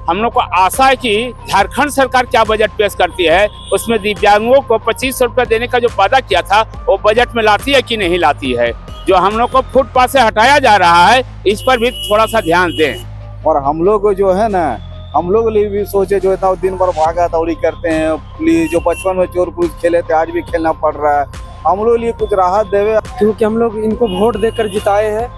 हम लोग को आशा है कि झारखंड सरकार क्या बजट पेश करती है, उसमें दिव्यांगों को 2500 रुपये देने का जो वादा किया था वो बजट में लाती है कि नहीं लाती है। जो हम लोग को फुटपाथ से हटाया जा रहा है, इस पर भी थोड़ा सा ध्यान दें। और हम लोग जो है ना, हम लोग लिए भी सोचे जो था दिन भर भागा दौड़ी करते हैं, पुलिस जो बचपन में चोर पुलिस खेले थे आज भी खेलना पड़ रहा है, हम लोग लिए कुछ राहत देवे। क्योंकि हम लोग इनको वोट देकर जिताए हैं,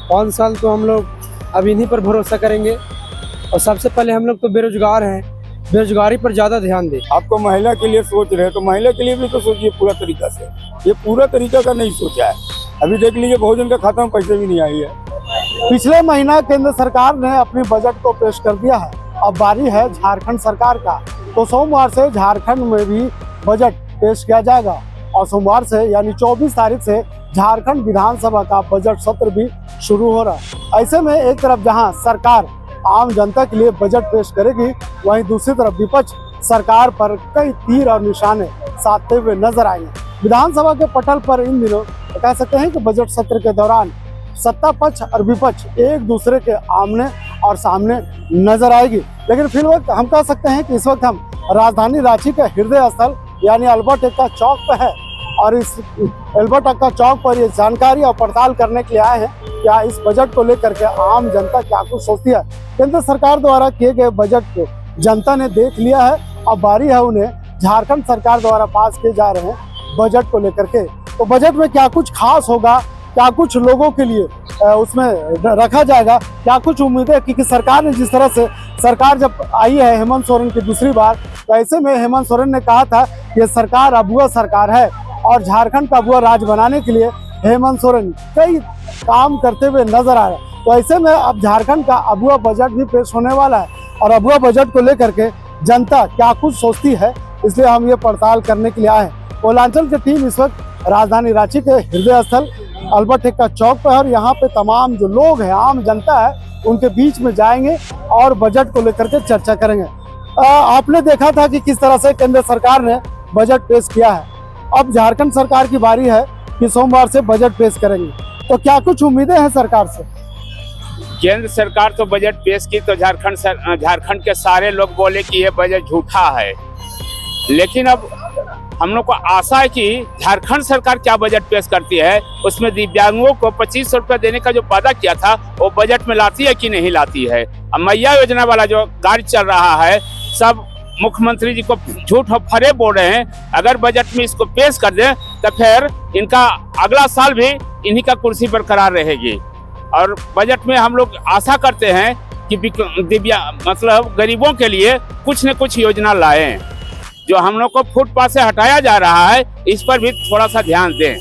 5 साल तो हम लोग अब इन्हीं पर भरोसा करेंगे। और सबसे पहले हम लोग तो बेरोजगार हैं, बेरोजगारी पर ज़्यादा ध्यान दें। आपको महिला के लिए सोच रहे तो महिला के लिए भी तो सोचिए पूरा तरीका से, ये पूरा तरीका का नहीं सोचा है। अभी देख लीजिए भोजन का खाता में पैसे भी नहीं आई है। पिछले महीना केंद्र सरकार ने अपने बजट को पेश कर दिया है, अब बारी है झारखंड सरकार का। तो सोमवार से झारखंड में भी बजट पेश किया जाएगा और सोमवार से यानी 24 तारीख से झारखंड विधानसभा का बजट सत्र भी शुरू हो रहा है। ऐसे में एक तरफ जहां सरकार आम जनता के लिए बजट पेश करेगी, वहीं दूसरी तरफ विपक्ष सरकार पर कई तीर और निशाने साधते हुए नजर आएंगे। विधानसभा के पटल पर इन दिनों कह सकते हैं कि बजट सत्र के दौरान सत्ता पक्ष और विपक्ष एक दूसरे के आमने और सामने नजर आएगी। लेकिन फिर वक्त हम कह सकते हैं कि इस वक्त हम राजधानी रांची के हृदय स्थल यानी अल्बर्ट एक्का चौक पर है और इस अल्बर्ट एक्का चौक पर ये जानकारी और पड़ताल करने के लिए आए हैं क्या इस बजट को लेकर के आम जनता क्या कुछ सोचती है। केंद्र सरकार द्वारा किए गए बजट को जनता ने देख लिया है, अब बारी है उन्हें झारखंड सरकार द्वारा पास किए जा रहे हैं बजट को लेकर के। तो बजट में क्या कुछ खास होगा, क्या कुछ लोगों के लिए उसमें रखा जाएगा, क्या कुछ उम्मीदें, क्योंकि सरकार ने जिस तरह से सरकार जब आई है हेमंत सोरेन की दूसरी बार, तो ऐसे में हेमंत सोरेन ने कहा था कि सरकार अबुआ सरकार है और झारखंड का अबुआ राज बनाने के लिए हेमंत सोरेन कई काम करते हुए नजर आ रहे हैं। तो ऐसे में अब झारखंड का अबुआ बजट भी पेश होने वाला है और अबुआ बजट को लेकर के जनता क्या कुछ सोचती है, इसलिए हम ये पड़ताल करने के लिए आए हैं। कोलांचल की टीम इस वक्त राजधानी रांची के हृदय स्थल अल्बर्ट एक्का चौक पर और यहाँ पे तमाम जो लोग हैं, आम जनता है, उनके बीच में जाएंगे और बजट को लेकर के चर्चा करेंगे। आपने देखा था कि किस तरह से केंद्र सरकार ने बजट पेश किया है, अब झारखंड सरकार की बारी है कि सोमवार से बजट पेश करेंगे। तो क्या कुछ उम्मीदें हैं सरकार से? केंद्र सरकार तो बजट पेश की तो झारखंड के सारे लोग बोले कि ये बजट झूठा है, लेकिन अब हम लोग को आशा है कि झारखंड सरकार क्या बजट पेश करती है, उसमें दिव्यांगों को 2500 रुपये देने का जो वादा किया था वो बजट में लाती है कि नहीं लाती है। अब मैया योजना वाला जो कार्य चल रहा है, सब मुख्यमंत्री जी को झूठ और फरे बोल रहे हैं। अगर बजट में इसको पेश कर दें तो फिर इनका अगला साल भी इन्हीं का कुर्सी बरकरार रहेगी। और बजट में हम लोग आशा करते हैं कि मतलब गरीबों के लिए कुछ न कुछ योजना लाएं। जो हम लोग को फुटपाथ से हटाया जा रहा है, इस पर भी थोड़ा सा ध्यान दें।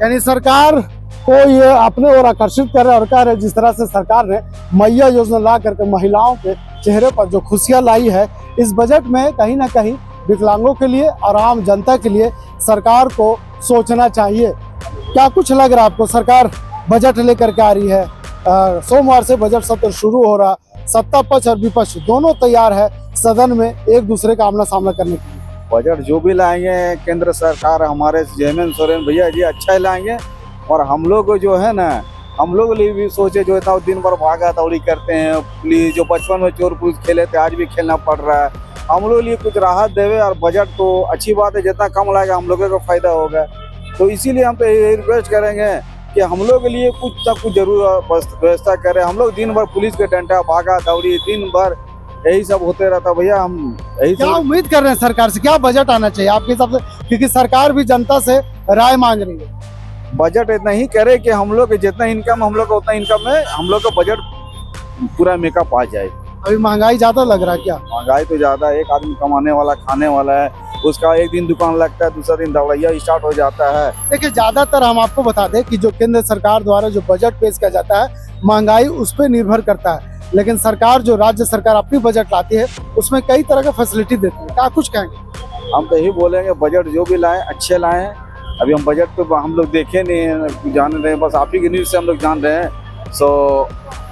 यानी सरकार को ये अपने ओर आकर्षित कर रहा है और कह रहे जिस तरह से सरकार ने मैया योजना ला करके महिलाओं के चेहरे पर जो खुशियां लाई है, इस बजट में कहीं ना कहीं विकलांगों के लिए और आम जनता के लिए सरकार को सोचना चाहिए। क्या कुछ लग रहा है आपको? सरकार बजट लेकर के आ रही है, सोमवार से बजट सत्र शुरू हो रहा, सत्ता पक्ष और विपक्ष दोनों तैयार है सदन में एक दूसरे का आमना सामना करने के लिए। बजट जो भी लाएंगे केंद्र सरकार, हमारे हेमंत सोरेन भैया जी अच्छा ही लाएंगे। और हम लोग जो है ना, हम लोग लिए भी सोचे जो था दिन भर भागा दौड़ी करते हैं, पुलिस जो बचपन में चोर पुलिस खेले थे आज भी खेलना पड़ रहा है, हम लोग लिए कुछ राहत देवे। और बजट तो अच्छी बात है, जितना कम लाएगा हम लोगों को फायदा होगा। तो इसीलिए हम तो ये रिक्वेस्ट करेंगे कि हम लोग के लिए कुछ ना कुछ जरूर व्यवस्था करें। हम लोग दिन भर पुलिस के डंडा भागा दौड़ी दिन भर यही सब होते रहता भैया। हम यही क्या उम्मीद कर रहे हैं सरकार से, क्या बजट आना चाहिए आपके हिसाब से, क्योंकि सरकार भी जनता से राय मांग रही है? बजट इतना ही करे कि हम लोग जितना इनकम हम लोग का उतना इनकम में हम लोग का बजट पूरा मेकअप आ जाए। अभी महंगाई ज्यादा लग रहा है क्या? महंगाई तो ज्यादा है, एक आदमी कमाने वाला खाने वाला है, उसका एक दिन दुकान लगता है, दूसरा दिन दवाइयाँ स्टार्ट हो जाता है। देखिए ज्यादातर हम आपको बता दें कि जो केंद्र सरकार द्वारा जो बजट पेश किया जाता है, महंगाई उस पर निर्भर करता है, लेकिन सरकार जो राज्य सरकार अपनी बजट लाती है उसमें कई तरह का फैसिलिटी देती है। क्या कुछ कहेंगे? हम तो यही बोलेंगे बजट जो भी लाएं अच्छे लाएं। अभी हम बजट तो हम लोग देखे नहीं, जान रहे हैं, बस आप ही की न्यूज़ से हम लोग जान रहे हैं। सो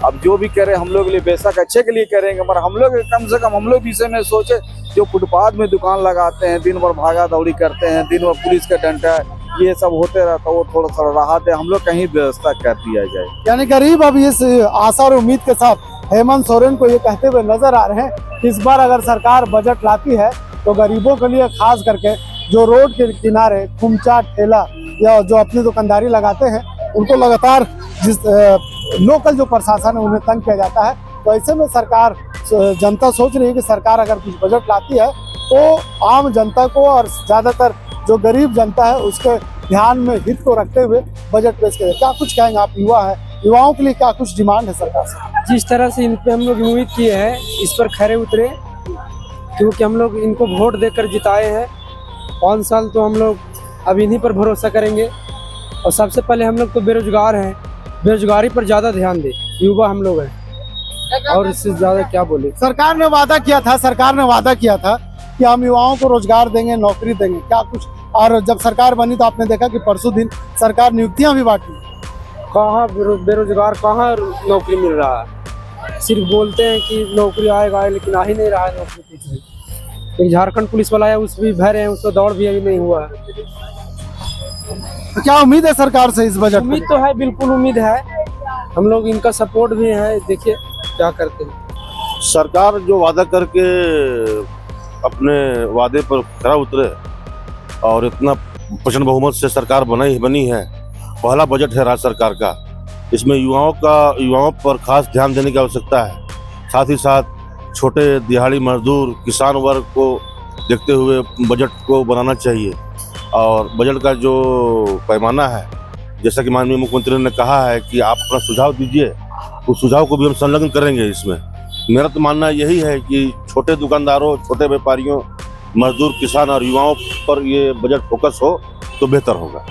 अब जो भी करें हम लोग के लिए बेशक अच्छे के लिए करेंगे, मगर हम लोग कम से कम हम लोग विषय में सोचे जो फुटपाथ में दुकान लगाते हैं, दिन भर भागा दौड़ी करते हैं, दिन भर पुलिस का डंडा ये सब होते रहता है, वो थोड़ा सा राहत है, हम लोग कहीं व्यवस्था कर दिया जाए। यानी गरीब अब इस आशा और उम्मीद के साथ हेमंत सोरेन को ये कहते हुए नजर आ रहे हैं कि इस बार अगर सरकार बजट लाती है तो गरीबों के लिए खास करके जो रोड के किनारे खुमचा ठेला या जो अपनी दुकानदारी लगाते हैं उनको लगातार जिस लोकल जो प्रशासन है उन्हें तंग किया जाता है। तो ऐसे में सरकार जनता सोच रही है कि सरकार अगर कुछ बजट लाती है तो आम जनता को और ज़्यादातर जो गरीब जनता है उसके ध्यान में हित को रखते हुए बजट पेश किया। क्या कुछ कहेंगे आप, युवा है, युवाओं के लिए क्या कुछ डिमांड है सरकार से? जिस तरह से इन पे हम लोग उम्मीद किए हैं इस पर खरे उतरे, क्योंकि हम लोग इनको वोट देकर जिताए हैं। 5 साल तो हम लोग अब इन्हीं पर भरोसा करेंगे। और सबसे पहले हम लोग तो बेरोजगार हैं, बेरोजगारी पर ज़्यादा ध्यान दें, युवा हम लोग हैं और इससे ज़्यादा क्या बोले। सरकार ने वादा किया था कि हम युवाओं को रोजगार देंगे, नौकरी देंगे, क्या कुछ? और जब सरकार बनी तो आपने देखा कि परसों दिन सरकार नियुक्तियां भी बांटी। कहाँ बेरोजगार, कहाँ नौकरी मिल रहा है? सिर्फ बोलते हैं कि नौकरी आएगा, लेकिन आ ही नहीं रहा है नौकरी कुछ भी। एक झारखंड पुलिस वाला है, उस भी भर है, उसका दौड़ भी अभी नहीं हुआ है। तो क्या उम्मीद है सरकार से इस बजट? उम्मीद तो है, बिल्कुल उम्मीद है। हम लोग इनका सपोर्ट भी है, देखिए क्या करते हैं। सरकार जो वादा करके अपने वादे पर खरा उतरे और इतना प्रचंड बहुमत से सरकार बनी है। पहला बजट है राज्य सरकार का। इसमें युवाओं पर खास ध्यान देने की आवश्यकता है। साथ ही साथ छोटे दिहाड़ी मजदूर, किसान वर्ग को देखते हुए बजट को बनाना चाहिए। और बजट का जो पैमाना है, जैसा कि माननीय मुख्यमंत्री ने कहा है कि आप अपना सुझाव दीजिए, उस सुझाव को भी हम संलग्न करेंगे इसमें। मेरा तो मानना यही है कि छोटे दुकानदारों, छोटे व्यापारियों, मजदूर, किसान और युवाओं पर ये बजट फोकस हो तो बेहतर होगा।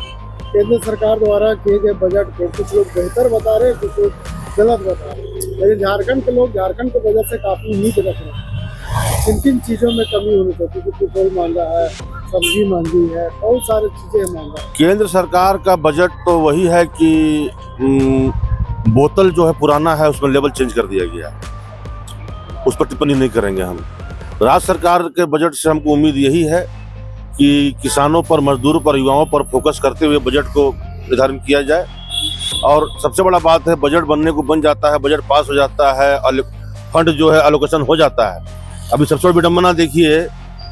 केंद्र सरकार द्वारा किए गए बजट को कुछ लोग बेहतर बता रहे हैं, कुछ लोग गलत बता रहे हैं। लेकिन झारखंड के लोग झारखंड के बजट से काफी उम्मीद रख रहे हैं। किन चीजों में कमी होनी चाहिए? क्योंकि पेट्रोल महंगा है, सब्जी महंगी है, बहुत सारी चीजें महंगा है। केंद्र सरकार का बजट तो वही है कि बोतल जो है पुराना है, उसमें लेवल चेंज कर दिया गया है। उस पर टिप्पणी नहीं करेंगे हम। राज्य सरकार के बजट से हमको उम्मीद यही है कि किसानों पर, मजदूरों पर, युवाओं पर फोकस करते हुए बजट को निर्धारित किया जाए। और सबसे बड़ा बात है, बजट बनने को बन जाता है, बजट पास हो जाता है, फंड जो है एलोकेशन हो जाता है। अभी सबसे बड़ी विडम्बना देखिए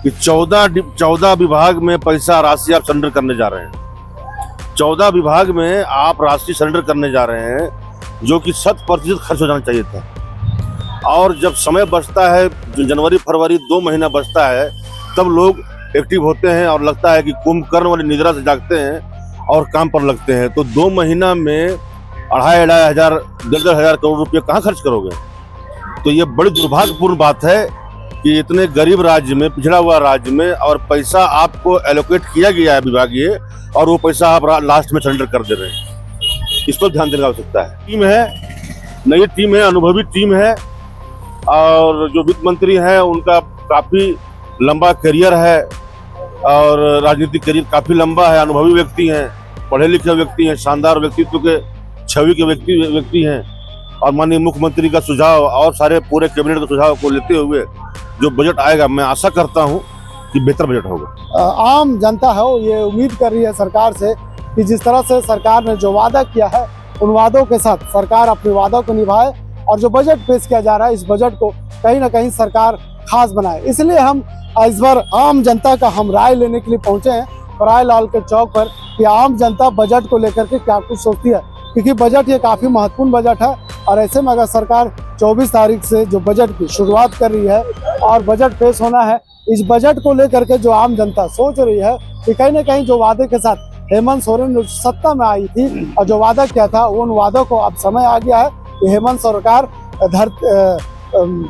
कि 14 विभाग में पैसा राशि आप सरेंडर करने जा रहे हैं। 14 विभाग में आप राशि सरेंडर करने जा रहे हैं, जो कि 100% खर्च हो जाना चाहिए था। और जब समय बचता है, जनवरी फरवरी 2 महीना बचता है, तब लोग एक्टिव होते हैं और लगता है कि कुंभकर्ण वाली निद्रा से जागते हैं और काम पर लगते हैं। तो 2 महीना में 2,500 हजार 1,500 करोड़ रुपये कहाँ खर्च करोगे? तो ये बड़ी दुर्भाग्यपूर्ण बात है कि इतने गरीब राज्य में, पिछड़ा हुआ राज्य में, और पैसा आपको एलोकेट किया गया है विभागीय, और वो पैसा आप लास्ट में सरेंडर कर दे रहे हैं। इस पर ध्यान देने की आवश्यकता है। टीम है, नई टीम है, अनुभवी टीम है, और जो वित्त मंत्री हैं उनका काफी लंबा करियर है और राजनीतिक करियर काफी लंबा है। अनुभवी व्यक्ति हैं, पढ़े लिखे व्यक्ति हैं, शानदार व्यक्तित्व के छवि के व्यक्ति हैं। और माननीय मुख्यमंत्री का सुझाव और सारे पूरे कैबिनेट के सुझाव को लेते हुए जो बजट आएगा, मैं आशा करता हूं कि बेहतर बजट होगा। आम जनता है वो ये उम्मीद कर रही है सरकार से कि जिस तरह से सरकार ने जो वादा किया है, उन वादों के साथ सरकार अपने वादों को निभाए और जो बजट पेश किया जा रहा है, इस बजट को कहीं ना कहीं सरकार खास बनाए। इसलिए हम इस बार आम जनता का हम राय लेने के लिए पहुंचे हैं फराय लाल के चौक पर कि आम जनता बजट को लेकर के क्या कुछ सोचती है, क्योंकि बजट ये काफ़ी महत्वपूर्ण बजट है। और ऐसे में अगर सरकार 24 तारीख से जो बजट की शुरुआत कर रही है और बजट पेश होना है, इस बजट को लेकर के जो आम जनता सोच रही है कि कहीं ना कहीं जो वादे के साथ हेमंत सोरेन जो सत्ता में आई थी और जो वादा किया था, उन वादों को अब समय आ गया है कि हेमंत सरकार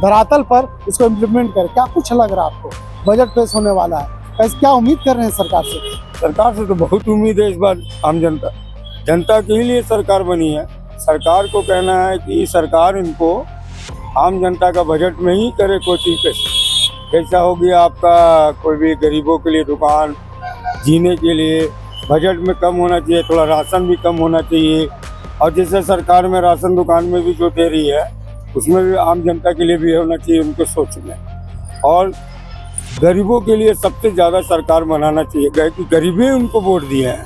धरातल पर इसको इम्प्लीमेंट करे। क्या कुछ लग रहा है आपको? बजट पेश होने वाला है, कैसे क्या उम्मीद कर रहे हैं सरकार से? सरकार से तो बहुत उम्मीद है इस बार। आम जनता के लिए सरकार बनी है। सरकार को कहना है कि सरकार इनको आम जनता का बजट में ही करे कोचिंग पेश। जैसा हो गया आपका कोई भी गरीबों के लिए दुकान, जीने के लिए बजट में कम होना चाहिए, थोड़ा राशन भी कम होना चाहिए। और जैसे सरकार में राशन दुकान में भी जो दे रही है, उसमें भी आम जनता के लिए भी होना चाहिए उनको सोच में। और गरीबों के लिए सबसे ज़्यादा सरकार बनाना चाहिए, क्योंकि गरीबी उनको वोट दिए हैं।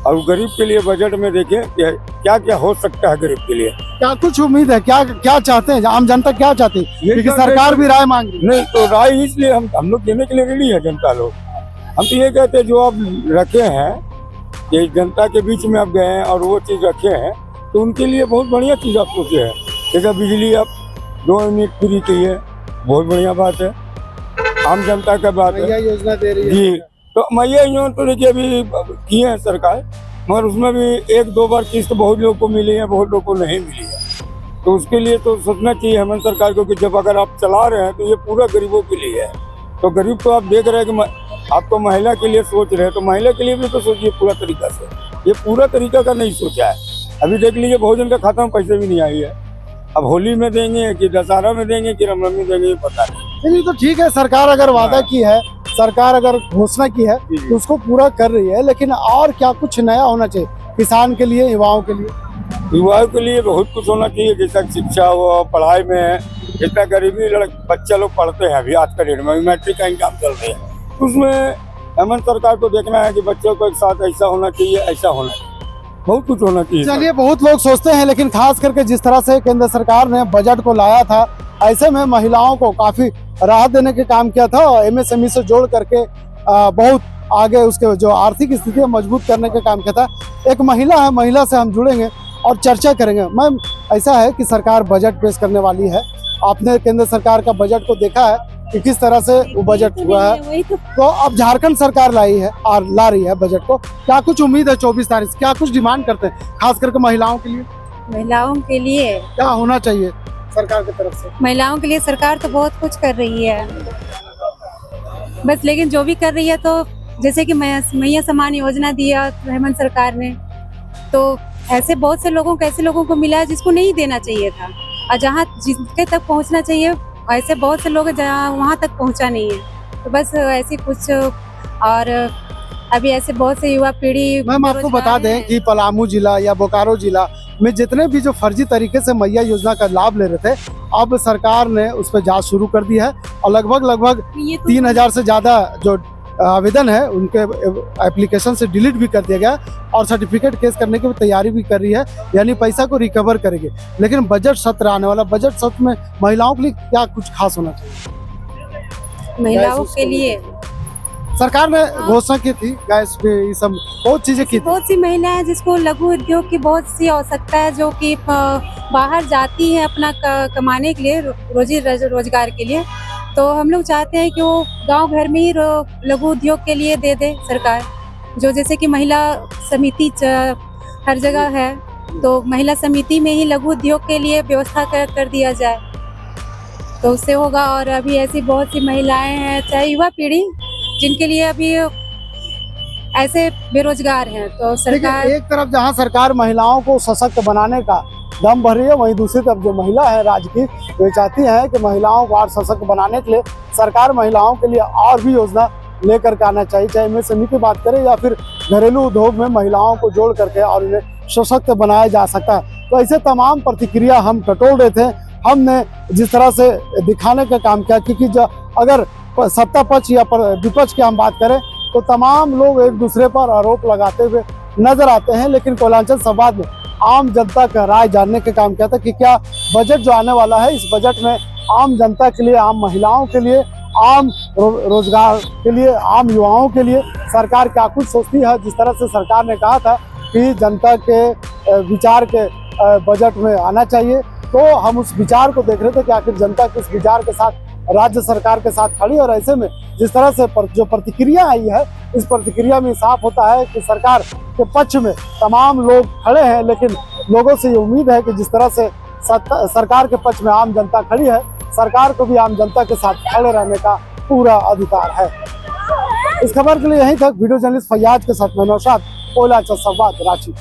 और गरीब के लिए बजट में देखें कि क्या क्या हो सकता है गरीब के लिए। क्या कुछ उम्मीद है, क्या क्या चाहते हैं आम जनता, क्या चाहती है? क्योंकि सरकार भी राय मांग रही है। नहीं तो राय इसलिए हम लोग देने के लिए रेडी है जनता लोग। हम तो ये कहते हैं जो आप रखे हैं कि जनता के बीच में आप गए हैं और वो चीज़ रखे हैं तो उनके लिए बहुत बढ़िया चीज़ आप सोचे हैं। जैसे बिजली आप 2 यूनिट फ्री की है, बहुत बढ़िया बात है, आम जनता का बात है। मैया योजना दे रही है जी, तो मैया योजना तो देखिए अभी किए हैं सरकार, मगर उसमें भी 1-2 बार किस्त बहुत लोगों को मिली है, बहुत लोगों को नहीं मिली है। तो उसके लिए तो सोचना चाहिए हेमंत सरकार को कि जब अगर आप चला रहे हैं तो ये पूरा गरीबों के लिए है। तो गरीब तो आप देख रहे हैं कि आप तो महिला के लिए सोच रहे हैं, तो महिला के लिए भी तो सोचिए पूरा तरीका से। ये पूरा तरीका का नहीं सोचा है। अभी देख लीजिए बहुजन का खाता में पैसे भी नहीं आई है। अब होली में देंगे कि दशहरा में देंगे कि रामनवमी देंगे, ये पता नहीं। नहीं तो ठीक है, सरकार अगर वादा की है, सरकार अगर घोषणा की है तो उसको पूरा कर रही है, लेकिन और क्या कुछ नया होना चाहिए किसान के लिए, युवाओं के लिए? युवाओं के लिए बहुत कुछ होना चाहिए, जैसा शिक्षा हो, पढ़ाई में जितना गरीबी बच्चे लोग पढ़ते हैं अभी आज का डेट में, मैट्रिक का एग्जाम चल रहे हैं, उसमें हेमंत सरकार को देखना है कि बच्चों को एक साथ ऐसा होना चाहिए, ऐसा होना चाहिए, बहुत कुछ होना चाहिए। चलिए, बहुत लोग सोचते हैं, लेकिन खास करके जिस तरह से केंद्र सरकार ने बजट को लाया था, ऐसे में महिलाओं को काफी राहत देने के काम किया था और एमएसएमई से जोड़ करके बहुत आगे उसके जो आर्थिक स्थिति है मजबूत करने का काम किया था। एक महिला है, महिला से हम जुड़ेंगे और चर्चा करेंगे। मैम, ऐसा है कि सरकार बजट पेश करने वाली है, आपने केंद्र सरकार का बजट को देखा है कि किस तरह से वो बजट हुआ है, तो अब झारखंड सरकार लाई है और ला रही है बजट को, क्या कुछ उम्मीद है 24 तारीख, क्या कुछ डिमांड करते हैं खास करके महिलाओं के लिए? महिलाओं के लिए क्या होना चाहिए सरकार की तरफ से? महिलाओं के लिए सरकार तो बहुत कुछ कर रही है, बस लेकिन जो भी कर रही है, तो जैसे कि मैया सम्मान योजना दिया हेमंत सरकार ने, तो ऐसे बहुत से लोगों को मिला है जिसको नहीं देना चाहिए था, और जहाँ जिसके तक पहुँचना चाहिए ऐसे बहुत से लोग हैं जहाँ वहाँ तक पहुँचा नहीं है। तो बस ऐसे कुछ, और अभी ऐसे बहुत से युवा पीढ़ी। मैम, आपको बता दें कि पलामू जिला या बोकारो जिला में जितने भी जो फर्जी तरीके से मैया योजना का लाभ ले रहे थे, अब सरकार ने उस पर जांच शुरू कर दी है और लगभग 3000 से ज्यादा जो आवेदन है उनके एप्लीकेशन से डिलीट भी कर दिया गया और सर्टिफिकेट केस करने की तैयारी भी कर रही है, यानी पैसा को रिकवर करेंगे। लेकिन बजट सत्र आने वाला, बजट सत्र में महिलाओं के लिए क्या कुछ खास होना चाहिए? महिलाओं के लिए सरकार ने घोषणा की थी, गैस पे ये सब बहुत चीजें की थी। बहुत सी महिलाएं जिसको लघु उद्योग की बहुत सी आवश्यकता है, जो कि बाहर जाती है अपना कमाने के लिए, रोजी रोजगार के लिए, तो हम लोग चाहते हैं कि वो गांव घर में ही लघु उद्योग के लिए दे दे सरकार। जो जैसे कि महिला समिति हर जगह है, तो महिला समिति में ही लघु उद्योग के लिए व्यवस्था कर दिया जाए, तो उससे होगा। और अभी ऐसी बहुत सी महिलाएं हैं, चाहे युवा पीढ़ी, जिनके लिए अभी ऐसे बेरोजगार हैं, तो सरकार एक तरफ जहां सरकार महिलाओं को सशक्त बनाने का दम भर रही है, वहीं दूसरी तरफ जो महिला है राज्य की, वे चाहती है कि महिलाओं को और सशक्त बनाने के लिए सरकार महिलाओं के लिए और भी योजना लेकर के आना चाहिए, चाहे एमएसएमई की बात करें या फिर घरेलू उद्योग में महिलाओं को जोड़ करके और उन्हें सशक्त बनाया जा सकता है। तो ऐसे तमाम प्रतिक्रिया हम टटोल रहे थे, हमने जिस तरह से दिखाने का काम किया, क्योंकि जो अगर सत्ता पक्ष या विपक्ष की हम बात करें तो तमाम लोग एक दूसरे पर आरोप लगाते हुए नजर आते हैं, लेकिन कोयलांचल संवाद में आम जनता का राय जानने का काम किया था कि क्या बजट जो आने वाला है, इस बजट में आम जनता के लिए, आम महिलाओं के लिए, आम रोजगार के लिए, आम युवाओं के लिए सरकार क्या कुछ सोचती है। जिस तरह से सरकार ने कहा था कि जनता के विचार के बजट में आना चाहिए, तो हम उस विचार को देख रहे थे कि आखिर जनता किस विचार के साथ राज्य सरकार के साथ खड़ी। और ऐसे में जिस तरह से जो प्रतिक्रिया आई है, इस प्रतिक्रिया में साफ होता है कि सरकार के पक्ष में तमाम लोग खड़े हैं, लेकिन लोगों से ये उम्मीद है कि जिस तरह से सरकार के पक्ष में आम जनता खड़ी है, सरकार को भी आम जनता के साथ खड़े रहने का पूरा अधिकार है। इस खबर के लिए यहीं तक वीडियो जर्नलिस्ट फैयाज के साथ मैं नौशाद, कोयलांचल संवाद, रांची।